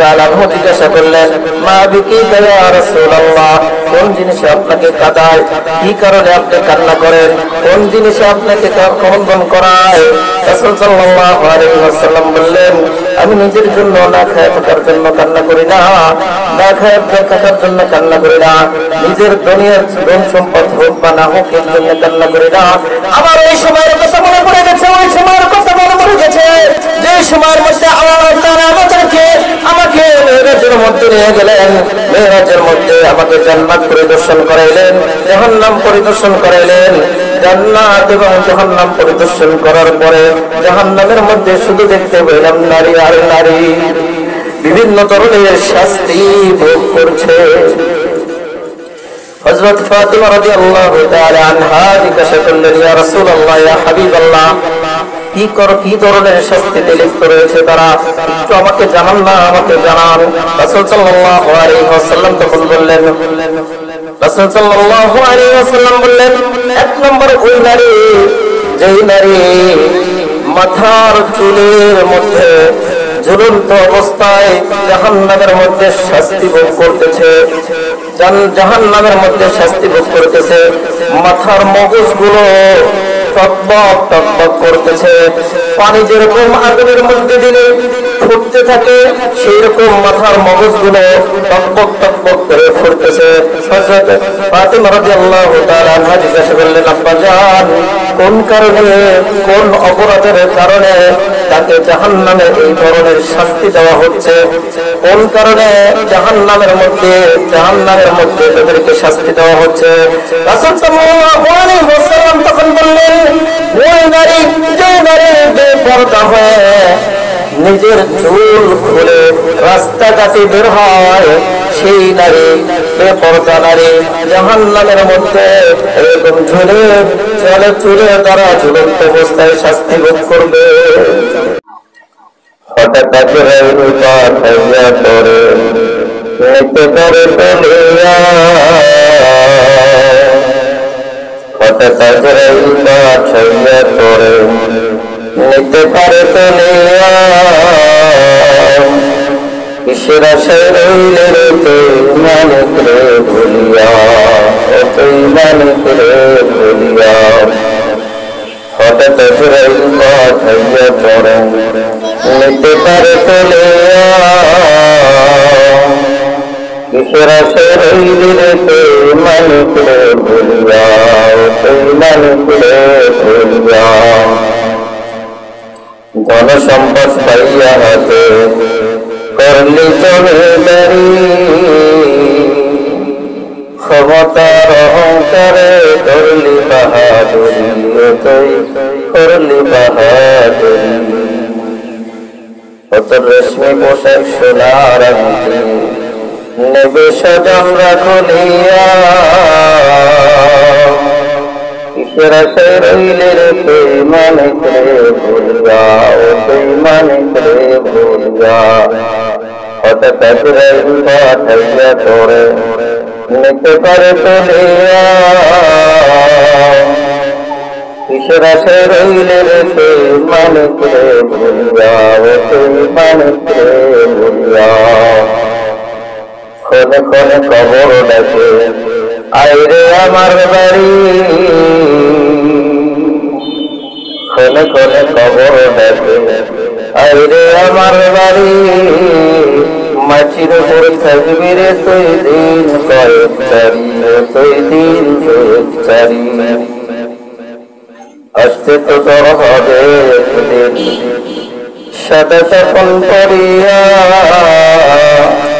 তাআলা জিজ্ঞাসা করলেন, মা বিকিকা ইয়া রাসূলুল্লাহ, কোন জিনিসে আপনাকে কাঁদায়, কি কারণে আপনি কান্না করেন, কোন জিনিসে আপনাকে ক্রন্দন করায়? রাসূল সাল্লাল্লাহু আলাইহি ওয়াসাল্লাম বললেন, আমি নিজের জন্য না খেয়ে থাকার জন্য কান্না করি না, না খেয়ে থাকার জন্য কান্না করি না, নিজের দুনিয়ার ধন সম্পদ হোক বা না হোক এর জন্য কান্না করি না। আমার ওই সময়ের কথা মনে পড়ে গেছে, ওই সময়ের কথা মনে পড়ে গেছে যে সময়ের মধ্যে আল্লাহ তাআলা আমাকে মেরাজের মধ্যে নিয়ে গেলেন, মেরাজের মধ্যে আমাকে জান্নাত পরিদর্শন করাইলেন, জাহান্নাম পরিদর্শন করাইলেন। জান্নাত এবং জাহান্নাম পরিদর্শন করার পরে জাহান্নামের মধ্যে শুধু দেখতে পেলাম নারী আর নারী, বিভিন্ন ধরনের শাস্তি ভোগ করছে। হযরত ফাতিমা রাদিয়াল্লাহু তাআলা আনহা জিজ্ঞাসা করলেন, ইয়া রাসূলুল্লাহ, ইয়া হাবিবাল্লাহ, কি ধরনের শাস্তিতে লিপ্ত রয়েছে তারা, একটু আমাকে জানান না, আমাকে জানান। রাসূল সাল্লাল্লাহু আলাইহি ওয়াসাল্লাম তখন বললেন, রাসূল সাল্লাল্লাহু আলাইহি ওয়াসাল্লাম বললেন, এক নম্বর ওই নারী, যেই নারী মাথার চুলের মধ্যে ঝুলন্ত অবস্থায় জাহান্নামের মধ্যে শাস্তি ভোগ করতেছে, জাহান্নামের মধ্যে শাস্তি ভোগ করতেছে, মাথার মগজগুলো টকবক টকবক করতেছে, পানি যেরকম আগুনের মধ্যে দিলে ফুটতে থাকে সেই রকম মাথার মগজগুলো টকবক টকবক করে ফুটতেছে। হযরত ফাতিমা রাদিয়াল্লাহু তাআলা আনহা জিজ্ঞাসা করলেন, আব্বা জান, কোন কারণে, কোন অপরাধের কারণে তাকে জাহান্নামে এই ধরনের শাস্তি দেওয়া হচ্ছে, কোন কারণে জাহান্নামের মধ্যে তাদেরকে শাস্তি দেওয়া হচ্ছে? রাসূল সাল্লাল্লাহু আলাইহি ওয়াসাল্লাম তখন বললেন, ওই নারী, যে নারী বেপরদা হয়ে নিজের চুল খুলে রাস্তাঘাটে বের হয়, সেই নারী, বেপরদা নারী জাহান্নামের মধ্যে এরকম চুলের দ্বারা ঝুলন্ত অবস্থায় শাস্তি ভোগ করবে। হঠাৎ নিতে পারে তলিয়া, হঠাৎ ছাইয়া করে নিতে পারে তলিয়া, কিসের আশায় রইলে রে তুই মানিক রে ভুলিয়া, তুই মানিক রে ভুলিয়া, হঠাৎ ছাইয়া করে নিতে পারে তলিয়া, কিসের আশায় রইলে রে তুই মানিক রে ভুলিয়া, তুই মানিক রে ভুলিয়া, ধন সম্পদ পাইয়া হাতে করলি জমিদারি, ক্ষমতার অহংকারে করলি বাহাদুরি, তুই করলি বাহাদুরি, কত রেশমি পোশাক সোনার আংটি নেবে সজন রাখলিয়া, কিসের আশায় রইলে রে তুই মানিক রে ভুলিয়া, তুই মানিক রে ভুলিয়া, হঠাৎ পাঠাইয়া তোরে নিতে পারে তলিয়া, কিসের আশায় রইলে রে তুই মানিক রে ভুলিয়া, তুই মানিক রে ভুলিয়া, ক্ষণে ক্ষণে কবর ডাকে আইরে আমার বাড়ি, ক্ষণে ক্ষণে কবর ডাকে আইরে আমার বাড়ি, মাটির উপর থাকবি রে তুই দিন কয়েক চারি, তুই দিন কয়েক চারি, আসতে তো তোর হবে একদিন সাদা তখন পড়িয়া,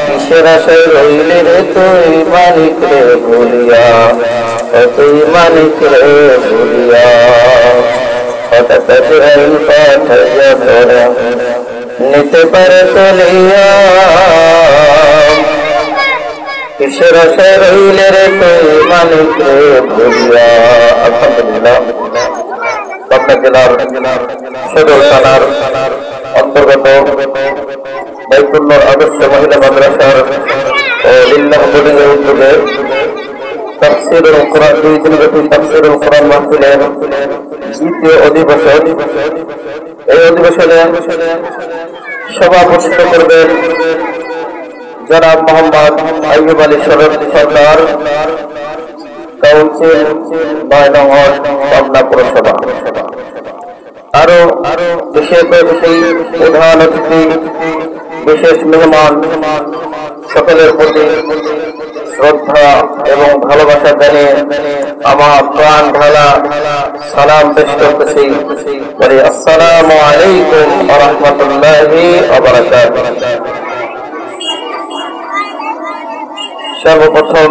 কিসের আশায় রইলে রে তুই মানিক রে ভুলিয়া, তুই মানিক রে ভুলিয়া, হঠাৎ পাঠাইয়া তোরা নিতে পারে তলিয়া, কিসের আশায় রইলে রে তুই মানিক রে ভুলিয়া। আলহামদুলিল্লাহ, পাবনা জেলার সদর থানার অন্তর্গত বাইতুল্লাহ আদর্শ মহিলা মাদ্রাসার লিল্লাহ বোর্ডিং এর উদ্যোগে তাফসীরুল কোরআন, 2 দিনব্যাপী তাফসীরুল কোরআন মাহফিলের দ্বিতীয় অধিবেশন। এই অধিবেশনে সভাপতিত্ব করবেন জনাব মোহাম্মদ আইয়ুব আলী সরকার, কাউন্সিল ৯ নং ওয়ার্ড, পাবনা পৌরসভা। আরো বিশেষ অতিথি, প্রধান অতিথি, বিশেষ মেহমান, সকলের প্রতি শ্রদ্ধা এবং ভালোবাসা জানিয়ে আমার প্রাণ ঢালা সালাম পেশ করতেছি। আসসালামু আলাইকুম ওয়া রাহমাতুল্লাহি ওয়া বারাকাতুহু। সর্বপ্রথম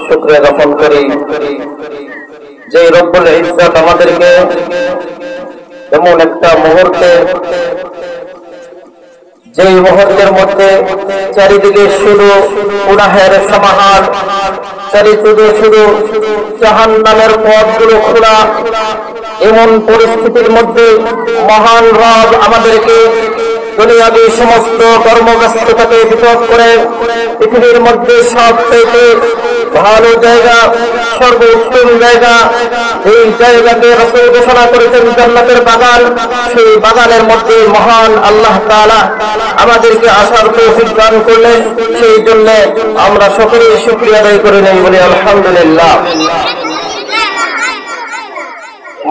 শুকরিয়া জ্ঞাপন করি যে রব্বুল ইজ্জত আমাদেরকে এমন একটা মুহূর্তে, যেই মুহূর্তের মধ্যে চারিদিকে শুধু গুনাহের সমাহার, চারিদিকে শুধু জাহান্নামের পথগুলো খোলা, এমন পরিস্থিতির মধ্যে মহান রব আমাদেরকে দুনিয়াবী সমস্ত কর্মব্যস্ততাকে পৃথক করে পৃথিবীর মধ্যে সবথেকে ভালো জায়গা, সর্বোত্তম জায়গা, এই জায়গাকে রাসূল ঘোষণা করেছেন জান্নাতের বাগান। সেই বাগানের মধ্যে মহান আল্লাহ তাআলা আমাদেরকে আসার তৌফিক দান করলেন। সেই জন্য আমরা সকলেই শুকরিয়া আদায় করে নেই, বলি আলহামদুলিল্লাহ।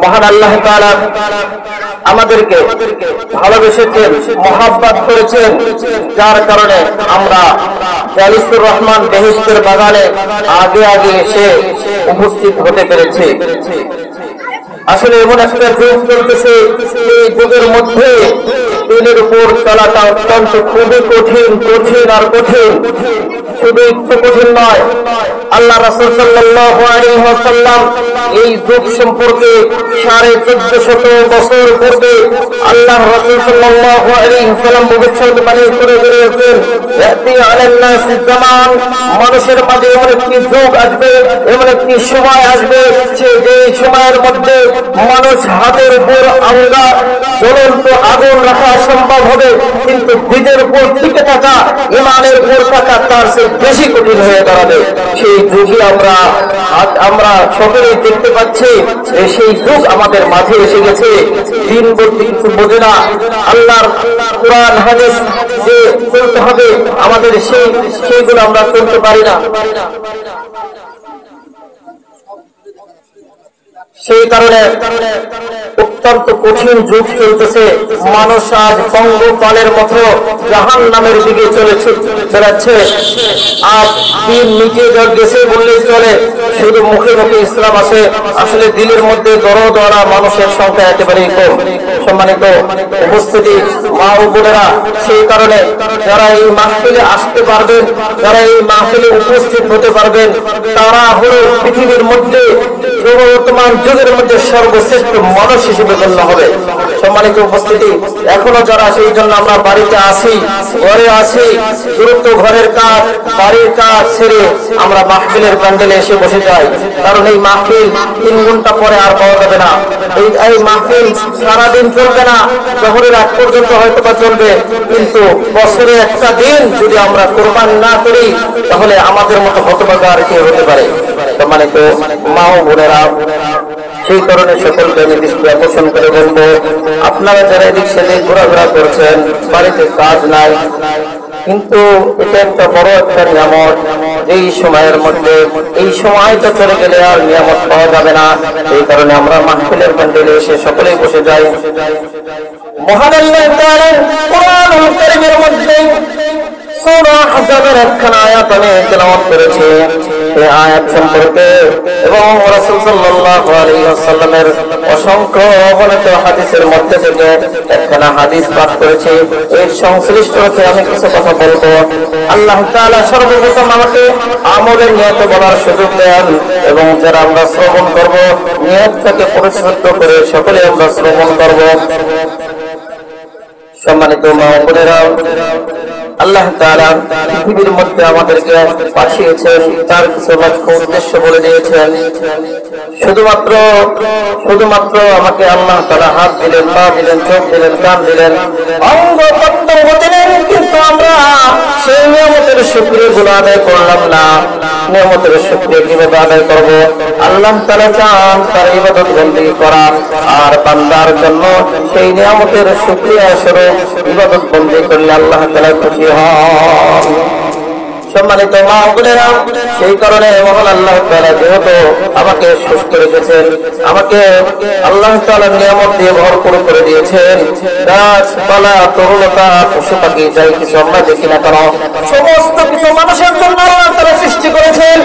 মহান আল্লাহ তাআলা আমাদেরকে ভালোবেসেছেন, মহাব্বত করেছেন, যার কারণে আমরা জালিসুর রহমান বেহেশতের বাগানে আগে আগে এসে উপস্থিত হতে পেরেছি। আসলে এমন একটা যুগ চলতেছে, এই যুগের মধ্যে দিনের উপর চলাটা অত্যন্ত খুবই কঠিন, কঠিন আর কঠিন। শুধু একটু কঠিন নয়, আল্লাহ রাসূল সাল্লাল্লাহু আলাইহি ওয়াসাল্লাম এই যুগ সম্পর্কে 1450 বছর পূর্বে আল্লাহ রাসূল সাল্লাল্লাহু আলাইহি ওয়াসাল্লাম ভবিষ্যৎবাণী করে গিয়েছেন, ইয়াতি আলান নাস জামান, মানুষের মাঝে এমন একটি যুগ আসবে, এমন একটি সময় আসবে যে সময়ের মধ্যে মানুষ হাতের উপর আঙ্গা জ্বলন্ত আগুন রাখা সম্ভব হবে, কিন্তু দিনের উপর টিকে থাকা, ঈমানের উপর থাকা তার চেয়ে বেশি কঠিন হয়ে দাঁড়াবে। সেই যুগে আমরা সকলেই দেখতে পাচ্ছি, সেই যুগ আমাদের মাঝে এসে গেছে। দিন বলতে কিছু বোঝে না, আল্লাহর কোরআন হাদিস যে চলতে হবে আমাদের, সেইগুলো আমরা চলতে পারি না। সেই কারণে অত্যন্ত কঠিন যুগ চলতেছে। মানুষ আজ পঙ্গপালের মতো জাহান্নামের দিকে চলেছে। আজ দিন নিচে গেছে বললে চলে, শুধু মুখে মুখে ইসলাম আছে, আসলে দিলের মধ্যে দরদ ওরা মানুষের সংখ্যা একেবারেই কম। সম্মানিত উপস্থিতি মা ও বোনেরা, সেই কারণে যারা এই মাহফিলে আসতে পারবেন, যারা এই মাহফিলে উপস্থিত হতে পারবেন, তারা হলো পৃথিবীর মধ্যে বর্তমান যুগের মধ্যে সর্বশ্রেষ্ঠ মানুষ হিসেবে গণ্য হবে। সম্মানিত উপস্থিতি, এখনো যারা, সেই জন্য আমরা বাড়িতে আসি, ঘরে আসি, দ্রুত ঘরের কাজ, বাড়ির কাজ ছেড়ে আমরা মাহফিলের প্যান্ডেলে এসে বসে যাই। কারণ এই মাহফিল 3 ঘন্টা পরে আর পাওয়া যাবে না। এই মাহফিল সারাদিন চলবে না, জোহরের আগ পর্যন্ত হয়তো বা চলবে, কিন্তু বছরে একটা দিন যদি আমরা কোরবান না করি, তাহলে আমাদের মতো হতভাগা আর কে হতে পারে। সম্মানিত মা ও বোনেরা, সেই কারণে সকলকে আমি দৃষ্টি আকর্ষণ করে বলবো, আপনারা যারা এদিক সেদিক ঘোরাঘোরা করছেন, বাড়িতে কাজ নাই, কিন্তু এটা একটা বড় একটা নিয়ামত। এই সময়ের মধ্যে এই সময়টা চলে গেলে আর নিয়ামত পাওয়া যাবে না। এই কারণে আমরা মাহফিলের প্যান্ডেলে এসে সকলেই বসে যাই। মহান আল্লাহ তাআলা কোরআনুল কারীমের মধ্যে সূরা আহজাবের একখানা আয়াত আমি তেলাওয়াত করেছি। সেই আয়াত সম্পর্কে এবং রাসূল সাল্লাল্লাহু আলাইহি ওয়াসাল্লামের অসংখ্য অগণিত হাদিসের মধ্যে থেকে একখানা হাদিস পাঠ করেছি। এর সংশ্লিষ্ট হতে আমি কিছু কথা বলবো। আল্লাহ তাআলা সর্বপ্রথম আমাকে আমলের নিয়ত বলার সুযোগ দেন, এবং যারা আমরা শ্রবণ করব, নিয়তটাকে পরিশুদ্ধ করে সকলে আমরা শ্রবণ করব। সম্মানিত মা ও বোনেরা, আল্লাহ তাআলা পৃথিবীর মধ্যে আমাদেরকে পাঠিয়েছেন, তার কিছু লক্ষ্য উদ্দেশ্য বলে দিয়েছেন। শুধুমাত্র আমাকে আল্লাহ তাআলা হাত দিলেন, পা দিলেন, চোখ দিলেন, কান দিলেন, অঙ্গ প্রত্যঙ্গ দিলেন, কিন্তু আমরা সেই নিয়ামতের শুকরিয়াগুলো আদায় করলাম না। নিয়ামতের শুকরিয়া কিভাবে আদায় করব? আল্লাহ তাআলা চান তার ইবাদত বন্দেগী করা, আর বান্দার জন্য সেই নিয়ামতের শুকরিয়া স্বরূপ ইবাদত বন্দেগী করলে আল্লাহ তাআলা খুশি হন। সম্মানিত মা ও বোনেরা, সেই কারণে মহান আল্লাহ তাআলা যেহেতু আমাকে সুস্থ রেখেছেন, আমাকে আল্লাহ তাআলা নিয়ামত দিয়ে ভরপুর করে দিয়েছেন, গাছপালা, তরুলতা, পশু পাখি যাই কিছু আমরা দেখি না কেন সমস্ত কিছু মানুষের জন্য আল্লাহ তাআলা সৃষ্টি করেছেন।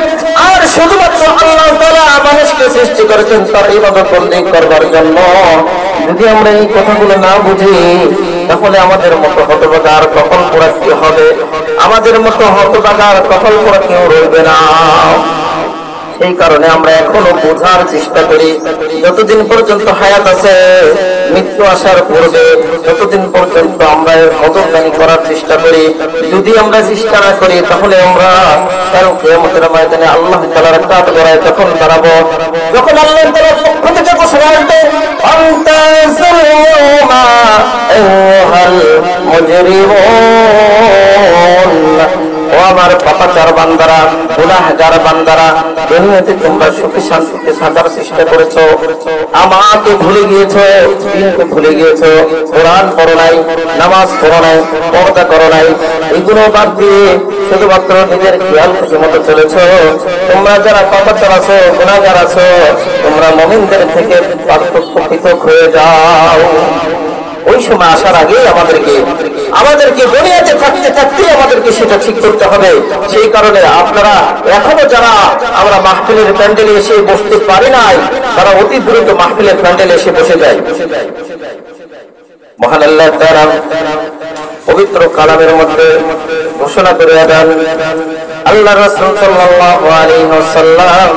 আর শুধুমাত্র আল্লাহ তাআলা মানুষকে সৃষ্টি করেছেন তার ইবাদত বন্দেগী করবার জন্য। যদি আমরা এই কথাগুলো না বুঝি তাহলে আমাদের মতো হতভাগার কখন পড়া কি হবে, আমাদের মতো হতভাগার কখন পড়া কেউ রইবে না। সেই কারণে আমরা এখনো বোঝার চেষ্টা করি, যতদিন পর্যন্ত হায়াত আছে, মৃত্যু আসার পূর্বে ততদিন পর্যন্ত আমরা অবদানি করার চেষ্টা করি। যদি আমরা চেষ্টা না করি তাহলে আমরা কারণ কিয়ামতের ময়দানে আল্লাহ তাআলার কাঠ গড়ায় তখন দাঁড়াবো, যখন আল্লাহ তাআলার পক্ষ থেকে ঘোষণা আসবে আনতা সাল্লামা আইয়ুহাল মুজরিমুন। ও আমার পাপাচার বান্দারা, গুনাহগার বান্দারা, দুনিয়াতে তোমরা সুখী শান্তিতে থাকার চেষ্টা করেছো, আমাকে ভুলে গিয়েছো, দিনকে ভুলে গিয়েছো, কোরআন পড়ো নাই, নামাজ পড়ো নাই, পর্দা করো নাই, এগুলো বাদ দিয়ে শুধুমাত্র নিজের খেয়াল খুশি মতো চলেছো। তোমরা যারা পাপাচার আছো, গুনাহগার আছো, তোমরা মুমিনদের থেকে পার্থক্য পৃথক হয়ে যাও। ওই সময় আসার আগে আমাদেরকে দুনিয়াতে থাকতে থাকতে আমাদেরকে সেটা ঠিক করতে হবে। সেই কারণে আপনারা এখনো যারা আমরা মাহফিলের প্যান্ডেলে এসে বসতে পারি নাই, তারা অতি দ্রুত মাহফিলের প্যান্ডেলে এসে বসে যায়। মহান আল্লাহ তাআলা পবিত্র কালামের মধ্যে ঘোষণা করে দেন, আল্লাহ রাসূল সাল্লাল্লাহু আলাইহি ওয়াসাল্লাম,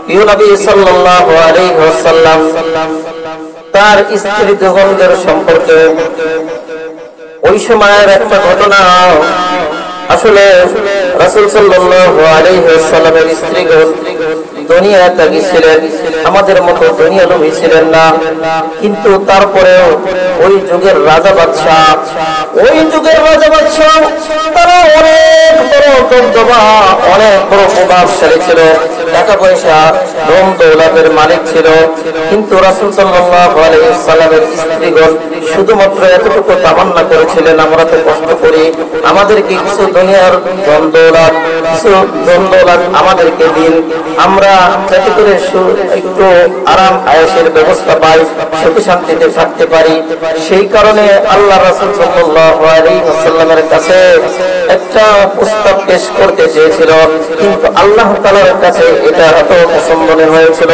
প্রিয় নবী সাল্লাল্লাহু আলাইহি ওয়াসাল্লাম তার স্ত্রী যুগলদের সম্পর্কে ওই সময়ের একটা ঘটনা। আসলে রাসূল সাল্লাল্লাহু আলাইহি ওয়াসাল্লামের স্ত্রীগণ দুনিয়া ত্যাগী ছিলেন, আমাদের মতো দুনিয়া লোভী ছিলেন না। কিন্তু তারপরেও ওই যুগের রাজা বাদশাহ তারা অনেক বড় দবদবা, অনেক বড় প্রভাবশালী ছিল, টাকা পয়সা, ধন দৌলতের মালিক ছিল। কিন্তু রাসূল সাল্লাল্লাহু আলাইহি ওয়াসাল্লামের স্ত্রীগণ শুধুমাত্র এতটুকু তামান্না করেছিলেন, আমরা তো কষ্ট করি, আমাদেরকে কিছু দুনিয়ার ধন দৌলত আমাদেরকে দিন, আমরা যাতে করে একটু আরাম আয়েশের ব্যবস্থা পাই, সুখী শান্তিতে থাকতে পারি। সেই কারণে আল্লাহ রাসূল সাল্লাল্লাহু আলাইহি ওয়াসাল্লামের কাছে একটা প্রস্তাব পেশ করতে চেয়েছিল, কিন্তু আল্লাহ তাআলার কাছে এটা এত পছন্দনীয় হয়েছিল,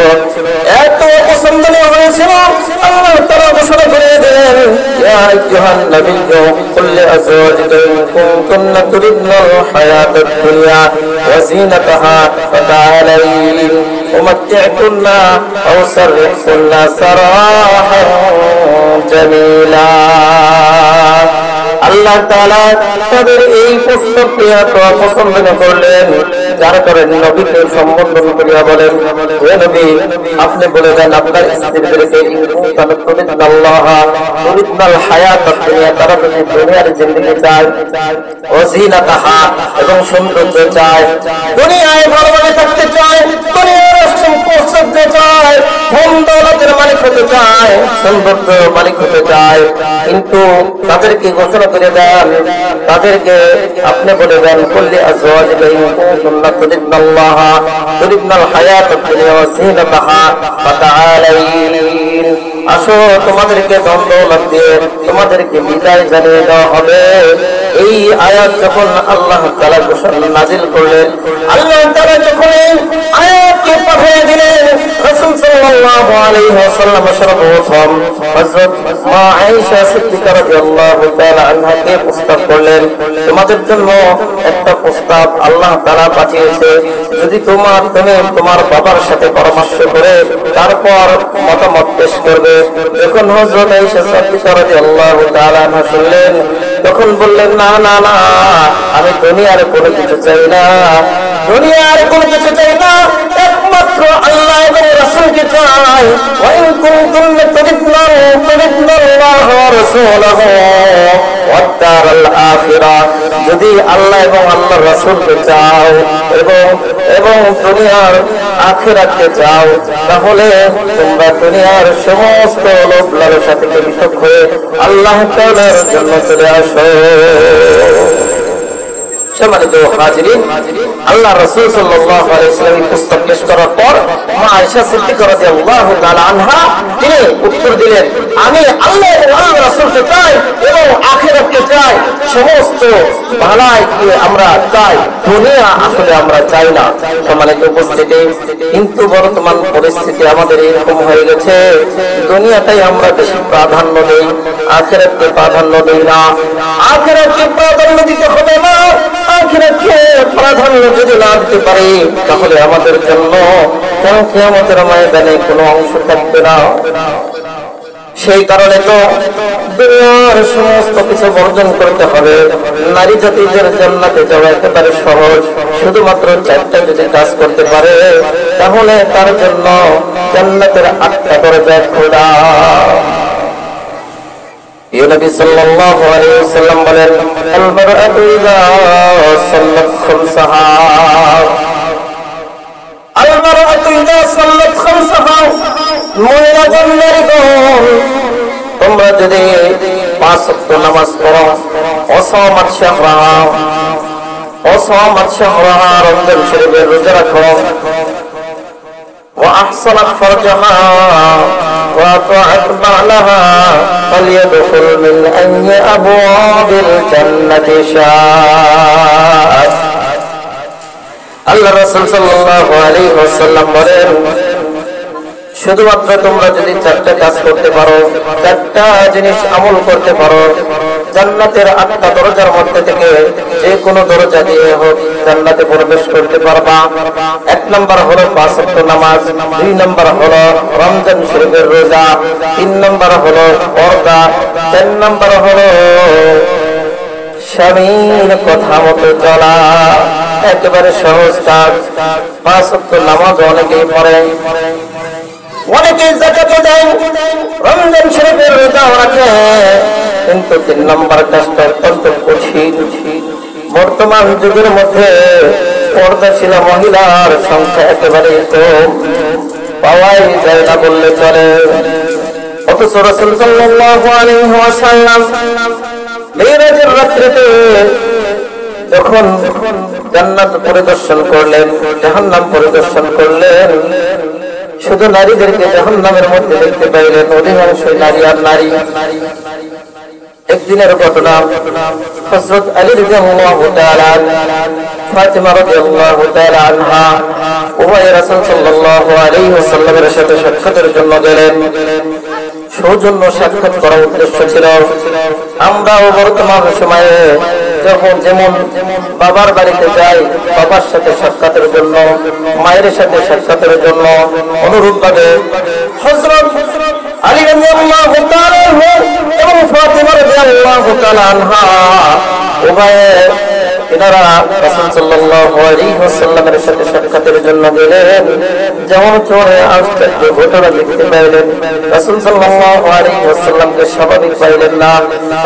আল্লাহ তাআলা ঘোষণা করে দিলেন, ইয়া আইয়ুহান নাবিয়্যু কুল লিআজওয়াজিকা ইন কুনতুন্না তুরিদনাল হায়াতাদ দুনিয়া ওয়া যিনাতাহা ফাতাআলাইন উমাত্তি'কুন্না আও সাররিহকুন্না সারাহান জামিলা। আল্লাহ তাআলা তাদের এই প্রস্তাবকে এত পছন্দ করলেন, যার কারণে নবীকে সম্বোধন করিয়া বলেন, হে নবী, আপনি বলে দেন আপনার স্ত্রীদেরকে তুরিদনাল হায়াতাদ দুনিয়া, তারা যদি দুনিয়ার জিন্দেগি চায়, ও যিনাতাহা এবং সৌন্দর্য চায়, দুনিয়ায় ভালোভাবে থাকতে চায়, দুনিয়ার সম্পদ চায়, ধন দৌলতের মালিক হতে চায়, সৌন্দর্য মালিক হতে চায়, কিন্তু তাদেরকে ঘোষণা করে দেন, তাদেরকে আপনি বলে দেন, কুল্লি আজওয়াজিকা ইন কুনতুন্না তুরিদনাল হায়াতাদ দুনিয়া ওয়া যিনাতাহা ফাতাআলাইন, আসো তোমাদেরকে ধন দৌলত দিয়ে তোমাদেরকে বিদায় জানিয়ে দেওয়া হবে। এই আয়াত যখন আল্লাহ তাআলা ঘোষণা নাযিল করলেন, আল্লাহ তাআলা যখন আয়াতকে পাঠিয়ে দিলেন, রাসূল সাল্লাল্লাহু আলাইহি ওয়াসাল্লাম সর্বপ্রথম হযরত মা আয়েশা সিদ্দিকা রাদিয়াল্লাহু তাআলা আনহাকে প্রস্তাব করলেন, তোমাদের জন্য একটা প্রস্তাব আল্লাহ তাআলা পাঠিয়েছে, যদি তুমি তোমার বাবার সাথে পরামর্শ করে তারপর মতামত পেশ করবে। যখন হযরত আয়েশা সিদ্দিকা রাদিয়াল্লাহু তাআলা আনহা শুনলেন, তখন বললেন, না না না, আমি দুনিয়ার কোনো কিছু চাই না, দুনিয়ার কোনো কিছু চাই না, একমাত্র আল্লাহ এবং রাসূলকে চাই। ওয়া ইন কুনতুন্না তুরিদনাল্লাহ ওয়া রাসূলাহু ওয়াদ দারাল আখিরা, যদি আল্লাহ এবং আল্লাহর রাসূলকে চাও এবং দুনিয়ার আখিরাতকে চাও, তাহলে তোমরা দুনিয়ার সমস্ত লোভ লালসা থেকে পৃথক হয়ে আল্লাহ তাআলার জন্য চলে আসো। সম্মানিত হাজিরিন, আল্লাহ রাসূল সাল্লাল্লাহু আলাইহি ওয়াসাল্লাম পুস্তক পেশ করার পর মা আয়েশা সিদ্দিকা রাদিয়াল্লাহু তাআলা আনহা তিনি উত্তর দিলেন, আমি আল্লাহ এবং আল্লাহর রাসূলকে চাই এবং আখিরাতকে চাই, সমস্ত ভালাইকে আমরা চাই, দুনিয়া আসলে আমরা চাই না। সম্মানিত উপস্থিতি, কিন্তু বর্তমান পরিস্থিতি আমাদের এরকম হয়ে গেছে, দুনিয়াটাই আমরা বেশি প্রাধান্য দেই, আখিরাতকে প্রাধান্য দেই না। আখিরাতকে প্রাধান্য দিতে হবে না। আখিরাতকে প্রাধান্য যদি না দিতে পারি, তাহলে আমাদের জন্য কিয়ামতের ময়দানে কোনো অংশ থাকবে না। সেই কারণে তো দুনিয়ার সমস্ত কিছু বর্জন করতে হবে। নারী জাতিদের জান্নাতে যাওয়া একেবারে সহজ, শুধুমাত্র 4টা যদি কাজ করতে পারে, তাহলে তার জন্য জান্নাতের 8টা দরজা খোলা। নবী সাল্লাল্লাহু আলাইহি ওয়াসাল্লাম বলেন, আল মারআতু ইযা সাল্লাত খামসাহা, আল মারআতু ইযা সাল্লাত খামসাহা, মহিলাগণ, নারীগণ, তোমরা যদি 5 ওয়াক্ত নামাজ পড়ো, অসামাত শাহরাহা, অসামাত শাহরাহা, রমজান শরীফের রোজা রাখো, وأحصنت فرجها وأطاعت بعلها فليدخل من أي أبواب الجنة شاءت। আল্লাহ রাসূল সাল্লাল্লাহু আলাইহি ওয়াসাল্লাম বলেন, শুধুমাত্র তোমরা যদি 4টা কাজ করতে পারো, 4টা জিনিস আমল করতে পারো, জান্নাতের 8টা দরজার মধ্যে থেকে যে কোনো দরজা দিয়ে হোক জান্নাতে প্রবেশ করতে পারবা। 1 নাম্বার হলো 5 ওয়াক্ত নামাজ, 2 নাম্বার হলো রমজান শরীফের রোজা, 3 নাম্বার হলো পর্দা, 4 নাম্বার হলো স্বামীর কথা মতো চলা। একেবারে সহজ কাজ। 5 ওয়াক্ত নামাজ অনেকেই পড়ে, অনেকেই যাকাতও দেয়, রমজান শরীফের রোজাও রাখে, কিন্তু 3 নম্বর কাজটা অত্যন্ত কঠিন। বর্তমান যুগের মধ্যে পর্দাশীলা মহিলার সংখ্যা একেবারে কম, পাওয়াই যায় না বললে চলে। অথচ রাসূল সাল্লাল্লাহু আলাইহি ওয়াসাল্লাম মেরাজের রাত্রিতে যখন জান্নাত পরিদর্শন করলেন, জাহান্নাম পরিদর্শন করলেন, শুধু নারীদেরকে জাহান্নামের মধ্যে দেখতে পাইলেন, অধিকাংশই নারী আর নারী। একদিনের ঘটনা, হযরত আলী রাদিয়াল্লাহু তাআলা, ফাতিমা রাদিয়াল্লাহু তাআলা আনহা উভয় রাসূল সাল্লাল্লাহু আলাইহি ওয়াসাল্লামের সাথে সাক্ষাতের জন্য গেলেন। সৌজন্য সাক্ষাৎ করার উদ্দেশ্য ছিল, আমরাও বর্তমান সময়ে যখন যেমন বাবার বাড়িতে যাই, বাবার সাথে সাক্ষাতের জন্য, মায়ের সাথে সাক্ষাতের জন্য, অনুরূপভাবে হযরত আলী রাদিয়াল্লাহু তাআলা এবং ফাতিমা রাদিয়াল্লাহু তাআলা আনহা উভয়ে এনারা রাসূল সাল্লাল্লাহু আলাইহি ওয়াসাল্লামের সাথে সাক্ষাতের জন্য গেলেন। যেমন চোরে আশ্চর্য ঘটনা দেখতে পাইলেন, রাসূল সাল্লাল্লাহু আলাইহি ওয়াসাল্লামকে স্বাভাবিক পাইলেন না,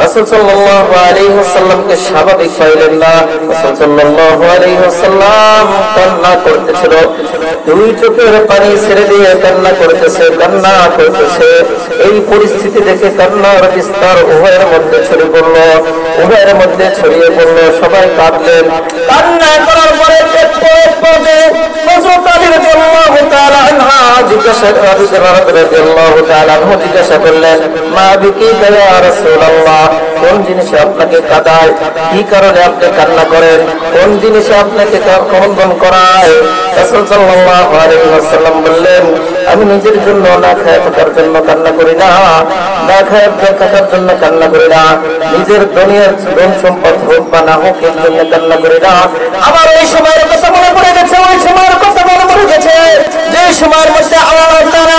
রাসূল সাল্লাল্লাহু আলাইহি ওয়াসাল্লামকে স্বাভাবিক পাইলেন না। রাসূল সাল্লাল্লাহু আলাইহি ওয়াসাল্লাম কান্না করতেছিল, 2 চোখের পানি ছেড়ে দিয়ে কান্না করতেছে, কান্না করতেছে। এই পরিস্থিতি দেখে কান্নার বিস্তার উভয়ের মধ্যে ছড়িয়ে পড়ল, উভয়ের মধ্যে ছড়িয়ে পড়ল। সবাই কাঁদলেন। কান্না করার পরে হযরত আলী রাদিয়াল্লাহু তাআলা আনহা জিজ্ঞাসা করলেন, মা বিকিকা ইয়া রাসূলুল্লাহ, কোন জিনিসে আপনাকে কাঁদায়, কি কারণে আপনি কান্না করেন, কোন জিনিসে আপনাকে ক্রন্দন করায়? রাসূল সাল্লাল্লাহু আলাইহি ওয়াসাল্লাম বললেন, আমি নিজের জন্য না খায় থাকার জন্য কান্না করি না, না খায় থাকার জন্য কান্না করি না, নিজের দুনিয়ার ধন সম্পদ হোক বা না হোক এর জন্য কান্না করি না। আমার ওই সময়ের কথা মনে পড়ে গেছে, ওই সময়ের কথা মনে পড়ে গেছে, যে সময়ের মধ্যে তারা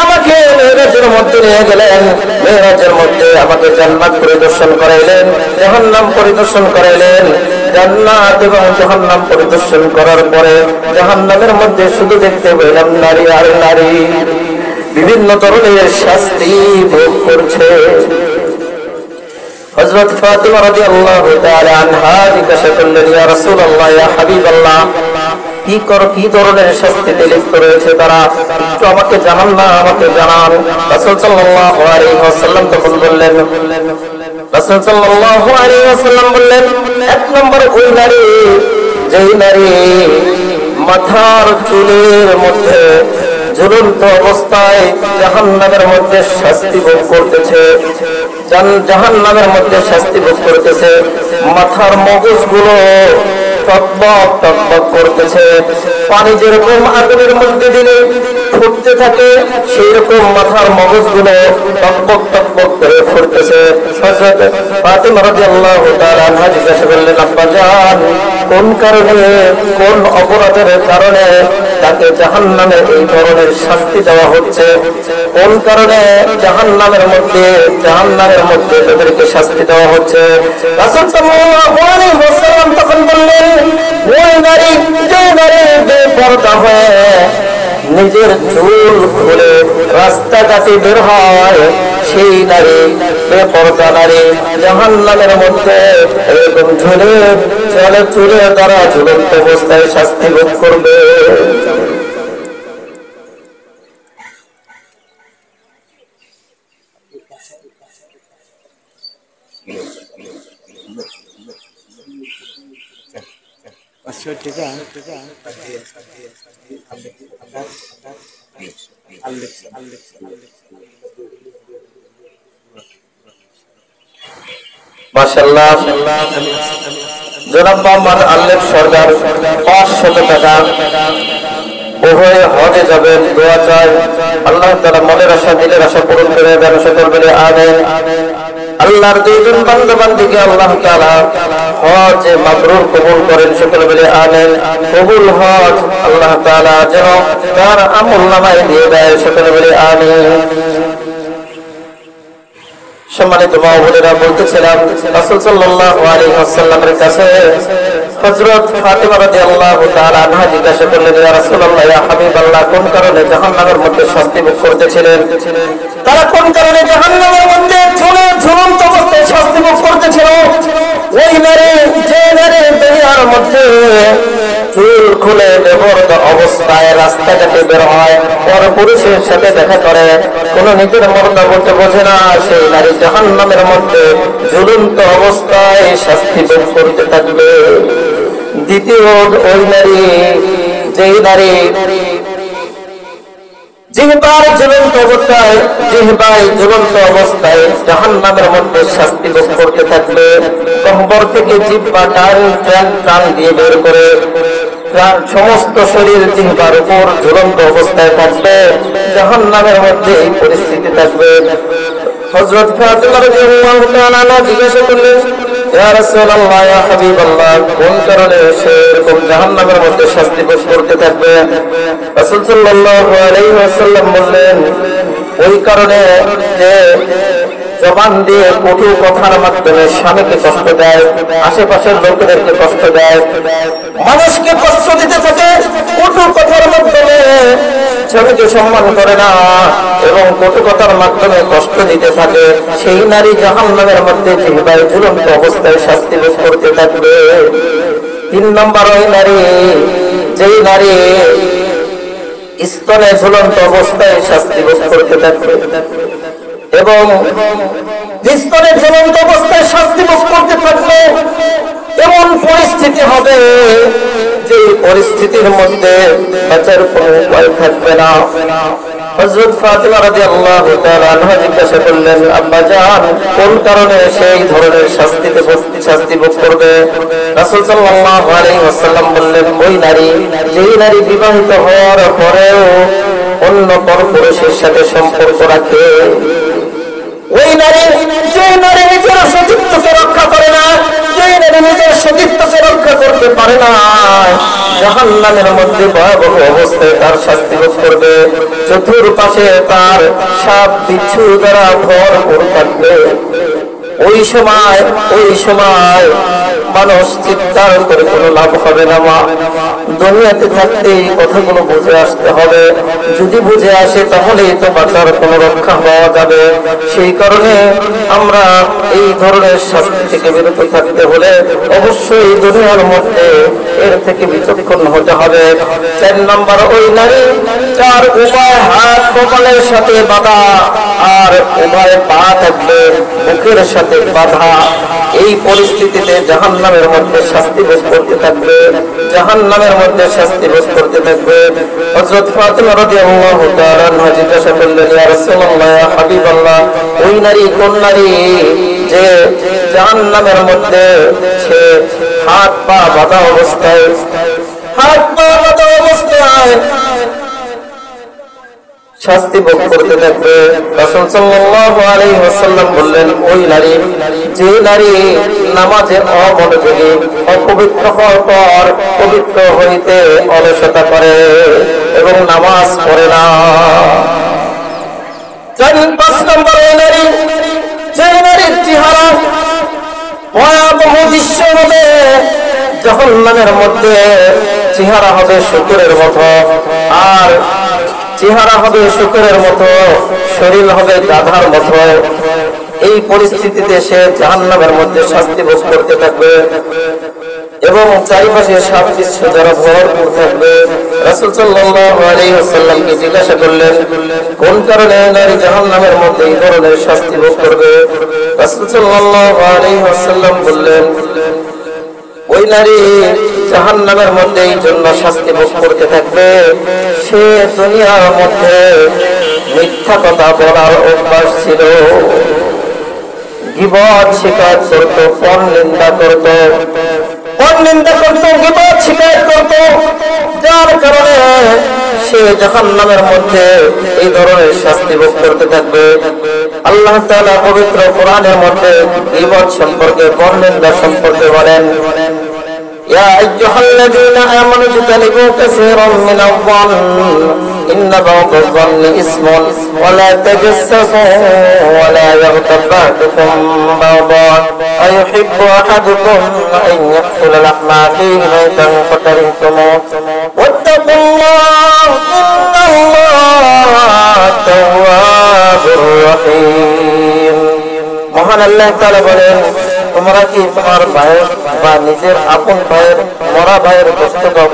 আমাকে মেরাজের মধ্যে নিয়ে গেলেন, মেরাজের মধ্যে আমাকে জান্নাত পরিদর্শন করাইলেন, জাহান্নাম পরিদর্শন করাইলেন। জান্নাত এবং জাহান্নাম পরিদর্শন করার পরে জাহান্নামের মধ্যে শুধু দেখতে পেলাম নারী আর নারী, বিভিন্ন ধরনের শাস্তি ভোগ করছে। হযরত ফাতিমা রাদিয়াল্লাহু তাআলা আনহা জিজ্ঞাসা করলেন, ইয়া রাসূলুল্লাহ, ইয়া হাবিবাল্লাহ, কি ধরনের শাস্তিতে লিপ্ত রয়েছে তারা, একটু আমাকে জানান না, আমাকে জানান। রাসূল সাল্লাল্লাহু আলাইহি ওয়াসাল্লাম তখন বললেন, রাসূল সাল্লাল্লাহু আলাইহি ওয়াসাল্লাম বললেন, এক নম্বর ওই নারী, যেই নারী মাথার চুলের মধ্যে ঝুলন্ত অবস্থায় জাহান্নামের মধ্যে শাস্তি ভোগ করতেছে, জাহান্নামের মধ্যে শাস্তি ভোগ করতেছে, মাথার মগজগুলো টকবক টকবক করতেছে, পানি যেরকম আগুনের মধ্যে দিলে ফুটতে থাকে সেই রকম মাথার মগজগুলো টকবক টকবক করে ফুটতেছে। হযরত ফাতিমা রাদিয়াল্লাহু তাআলা আনহা জিজ্ঞাসা করলেন, আব্বা জান, কোন কারণে, কোন অপরাধের কারণে তাকে জাহান্নামে এই ধরনের শাস্তি দেওয়া হচ্ছে? কোন কারণে জাহান্নামের মধ্যে তাদেরকে শাস্তি দেওয়া হচ্ছে? রাসূল সাল্লাল্লাহু আলাইহি ওয়াসাল্লাম তখন বললেন, ওই নারী, যে নারী বেপরদা হয়ে নিজের চুল খুলে রাস্তাঘাটে বের হয়, সেই নারী, বেপরদা নারী জাহান্নামের মধ্যে এরকম চুলের দ্বারা ঝুলন্ত অবস্থায় শাস্তি ভোগ করবে। মাশাআল্লাহ, জনাব মোহাম্মদ আল্লেফ সরকার 500 টাকা উভয় হজে যাবেন, দোয়া চাই আল্লাহ তাআলা মনের আশা দিলের আশা পূরণ করে দেন, সকল বলে আমিন। আল্লাহর দুইজন বান্দা বান্দীকে আল্লাহ তাআলা হজে মাবরুর কবুল করেন, সকল বলে আমিন। কবুল হজ আল্লাহ তাআলা যেন তার আমলনামায় দিয়ে দেয়, সকল বলে আমিন। সম্মানিত মা ও বোনেরা, বলতেছিলাম রাসূল সাল্লাল্লাহু আলাইহি ওয়াসাল্লামের কাছে হযরত ফাতিমা রাদিয়াল্লাহু তাআলা আনহা জিজ্ঞাসা করলেন, ইয়া রাসূলুল্লাহ, ইয়া হাবিবাল্লাহ, কোন কারণে জাহান্নামের মধ্যে শাস্তি ভোগ করতেছিলেন? তারা কোন কারণে জাহান্নামের মধ্যে ঝুলন্ত অবস্থায় শাস্তি ভোগ করতেছিল? ওই নারী, যে নারী দুনিয়ার মধ্যে চুল খুলে বেপরদা অবস্থায় রাস্তাঘাটে বের হয়, পর পুরুষের সাথে দেখা করে, কোন নিজের মর্যাদা বলতে বোঝে না, সেই নারী জাহান্নামের মধ্যে ঝুলন্ত অবস্থায় শাস্তি ভোগ করতে থাকবে। দ্বিতীয় ওই নারী, যেই নারী জিহ্বার ঝুলন্ত অবস্থায় জাহান্নামের মধ্যে শাস্তি ভোগ করতে থাকবে। কম্বর থেকে জিহ্বা টান দিয়ে বের করে সমস্ত শরীর জিহ্বার উপর ঝুলন্ত অবস্থায় থাকবে, জাহান্নামের মধ্যে এই পরিস্থিতি থাকবে। হযরত ফাতিমা রাদিয়াল্লাহু তাআলা জিজ্ঞাসা করলেন, ইয়া রাসূলুল্লাহ, ইয়া হাবিবাল্লাহ, কোন কারণে সে এরকম জাহান্নামের মধ্যে শাস্তি ভোগ করতে থাকবে? রাসূল সাল্লাল্লাহু আলাইহি ওয়াসাল্লাম বললেন, ওই কারণে যে জবান দিয়ে কটু কথার মাধ্যমে স্বামীকে কষ্ট দেয়, আশেপাশের লোকেদেরকে কষ্ট দেয়, মানুষকে কষ্ট দিতে থাকে, কটু কথার মাধ্যমে স্বামীকে সম্মান করে না এবং কটু কথার মাধ্যমে কষ্ট দিতে থাকে, সেই নারী জাহান্নামের মধ্যে জিহ্বায় ঝুলন্ত অবস্থায় শাস্তি ভোগ করতে থাকবে। 3 নম্বর ওই নারী, যেই নারী স্তনে ঝুলন্ত অবস্থায় শাস্তি ভোগ করতে থাকবে এবং স্তনে ঝুলন্ত অবস্থায় শাস্তি ভোগ করতে থাকবে, এমন পরিস্থিতি হবে যে পরিস্থিতির মধ্যে বাঁচার কোনো উপায় থাকবে না। হযরত ফাতিমা রাদিয়াল্লাহু তাআলা আনহা জিজ্ঞাসা করলেন, আব্বা জান, কোন কারণে সেই ধরনের শাস্তি ভোগ করবে? রাসূল সাল্লাল্লাহু আলাইহি ওয়াসাল্লাম বললেন, ওই নারী, যেই নারী বিবাহিত হওয়ার পরেও অন্য পরপুরুষের সাথে সম্পর্ক রাখে, ওই নারী, যে নারী নিজের সতীত্বকে রক্ষা করে না, যে নারী নিজের সতীত্বকে রক্ষা করতে পারে না, জাহান্নামের মধ্যে ভয়াবহ অবস্থায় তার শাস্তি ভোগ করবে। চতুর্পাশে তার সাপ বিচ্ছু দ্বারা ভরপুর থাকবে। ওই সময় মানুষ চিৎকার করে কোনো লাভ হবে না। মা, দুনিয়াতে থাকতে এই কথাগুলো বুঝে আসতে হবে। যদি বুঝে আসে তাহলেই তো বাঁচার কোনো রক্ষা পাওয়া যাবে। সেই কারণে আমরা এই ধরনের শাস্তি থেকে বিরত থাকতে হলে অবশ্যই দুনিয়ার মধ্যে এর থেকে বিচক্ষণ হতে হবে। 4 নম্বর ওই নারী, যার উভয় হাত কপালের সাথে বাঁধা, আর উভয় পা থাকবে বুকের সাথে বাঁধা। এই পরিস্থিতিতে জাহান্নামের মধ্যে শাস্তি ভোগ করতে থাকবে, জাহান্নামের মধ্যে শাস্তি ভোগ করতে থাকবে। হযরত ফাতিমা রাদিয়াল্লাহু তাআলা আনহা জিজ্ঞাসা করলেন, ইয়া রাসূলুল্লাহ, ইয়া হাবিবাল্লাহ, ওই নারী কোন নারী যে জাহান্নামের মধ্যে সে হাত পা বাঁধা অবস্থায় শাস্তি ভোগ করতে থাকবে? রাসূল সাল্লাল্লাহু আলাইহি ওয়াসাল্লাম বললেন, ওই নারী যে নারী নামাজে অমনোযোগী, অপবিত্র হওয়ার পর পবিত্র হইতে অলসতা করে এবং নামাজ পড়ে না। 4-5 নম্বর ওই নারী যে নারীর চেহারা ভয়াবহ দৃশ্য হবে, জাহান্নামের মধ্যে চেহারা হবে শুকরের মতো, আর চেহারা হবে শুকরের মতো, শরীর হবে গাধার মতো। এই পরিস্থিতিতে সে জাহান্নামের মধ্যে শাস্তি ভোগ করতে থাকবে এবং চারিপাশে সাপ-বিচ্ছু দ্বারা ভরপুর থাকবে। রাসূল সাল্লাল্লাহু আলাইহি ওয়াসাল্লামকে জিজ্ঞাসা করলেন, কোন কারণে নারী জাহান্নামের মধ্যে এই ধরনের শাস্তি ভোগ করবে? রাসূল সাল্লাল্লাহু আলাইহি ওয়াসাল্লাম বললেন, ওই নারী জাহান্নামের মধ্যে এই জন্য শাস্তি ভোগ করতে থাকবে, সে দুনিয়ার মধ্যে মিথ্যা কথা বলার অভ্যাস ছিল, গীবত শিকায়ত করত, পরনিন্দা করত, গীবত শিকায়ত করত, যার কারণে সে জাহান্নামের মধ্যে এই ধরনের শাস্তি ভোগ করতে থাকবে। আল্লাহ তাআলা পবিত্র কোরআনের মধ্যে গীবত সম্পর্কে, পরনিন্দা সম্পর্কে বলেন, ইয়া আইয়ুহাল্লাযীনা আমানু ইজতানিবু কাসীরাম মিনাল যান্নি ইন্না বা'দাল যান্নি ইসমুন ওয়া লা তাজাসসাসু ওয়া লা ইয়াগতাব বা'দুকুম বা'দান আইয়ুহিব্বু আহাদুকুম আন ইয়াকুলা লাহমা আখিহি মাইতান ফাকারিহতুমুহু ওয়াত্তাকুল্লাহ ইন্নাল্লাহা তাওয়াবুর রাহিম। মহান আল্লাহ তাআলা বলেন, তোমরা কি তোমার ভাইয়ের বা নিজের আপন ভাইয়ের মরা ভাইয়ের গোশত খাও?